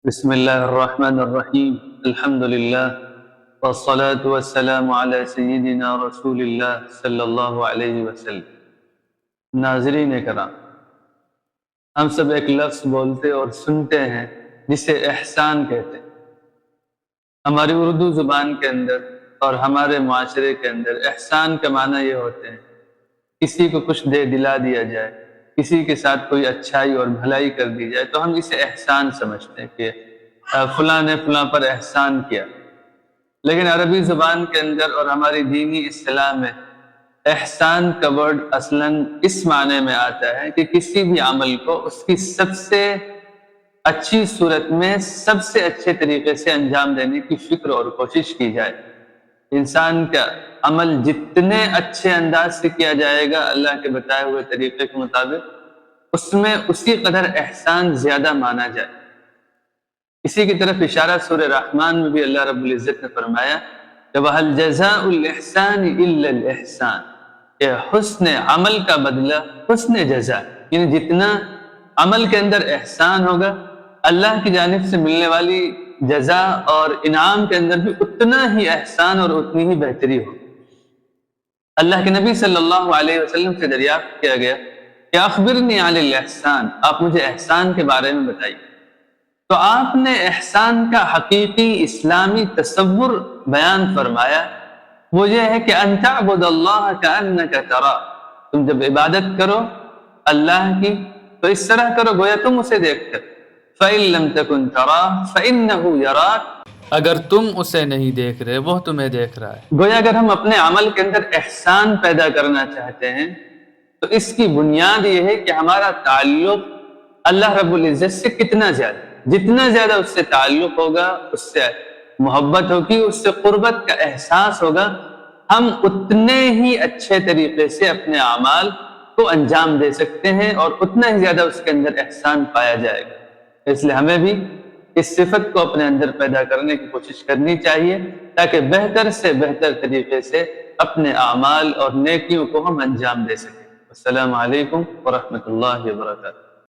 بسم اللہ الرحمن الرحیم الحمد للہ والصلاة والسلام علی سیدنا رسول اللہ صلی اللہ علیہ وسلم۔ ناظرین کرام، ہم سب ایک لفظ بولتے اور سنتے ہیں جسے احسان کہتے ہیں۔ ہماری اردو زبان کے اندر اور ہمارے معاشرے کے اندر احسان کا معنی یہ ہوتے ہیں کسی کو کچھ دے دلا دیا جائے، کسی کے ساتھ کوئی اچھائی اور بھلائی کر دی جائے تو ہم اسے احسان سمجھتے ہیں کہ فلاں نے فلاں پر احسان کیا۔ لیکن عربی زبان کے اندر اور ہماری دینی اصطلاح میں احسان کا ورڈ اصلاً اس معنی میں آتا ہے کہ کسی بھی عمل کو اس کی سب سے اچھی صورت میں سب سے اچھے طریقے سے انجام دینے کی فکر اور کوشش کی جائے۔ انسان کا عمل جتنے اچھے انداز سے کیا جائے گا اللہ کے بتائے ہوئے طریقے کے مطابق، اس میں اسی قدر احسان زیادہ مانا جائے۔ اسی کی طرف اشارہ سورہ رحمان میں بھی اللہ رب العزت نے فرمایا کہ وَهَلْ جَزَاءُ الْإِحْسَانِ إِلَّا الْإِحْسَانِ، کہ حسن عمل کا بدلہ حسن جزا، یعنی جتنا عمل کے اندر احسان ہوگا اللہ کی جانب سے ملنے والی جزا اور انعام کے اندر بھی اتنا ہی احسان اور اتنی ہی بہتری ہوگی۔ اللہ کے نبی صلی اللہ علیہ وسلم سے دریافت کیا گیا کہ اخبرنی عن الاحسان، آپ مجھے احسان کے بارے میں بتائیے۔ تو آپ نے احسان کا حقیقی اسلامی تصور بیان فرمایا، وہ یہ ہے کہ ان تعبد اللہ کأنک ترا، تم جب عبادت کرو اللہ کی تو اس طرح کرو گویا تم اسے دیکھ کر، فإن لم تکن تراہ فإنہ یراک، اگر تم اسے نہیں دیکھ رہے وہ تمہیں دیکھ رہا ہے۔ گویا اگر ہم اپنے عمل کے اندر احسان پیدا کرنا چاہتے ہیں تو اس کی بنیاد یہ ہے کہ ہمارا تعلق اللہ رب العزت سے کتنا زیادہ، جتنا زیادہ اس سے تعلق ہوگا، اس سے محبت ہوگی، اس سے قربت کا احساس ہوگا، ہم اتنے ہی اچھے طریقے سے اپنے اعمال کو انجام دے سکتے ہیں اور اتنا ہی زیادہ اس کے اندر احسان پایا جائے گا۔ اس لیے ہمیں بھی اس صفت کو اپنے اندر پیدا کرنے کی کوشش کرنی چاہیے تاکہ بہتر سے بہتر طریقے سے اپنے اعمال اور نیکیوں کو ہم انجام دے سکیں۔ السلام علیکم ورحمۃ اللہ وبرکاتہ۔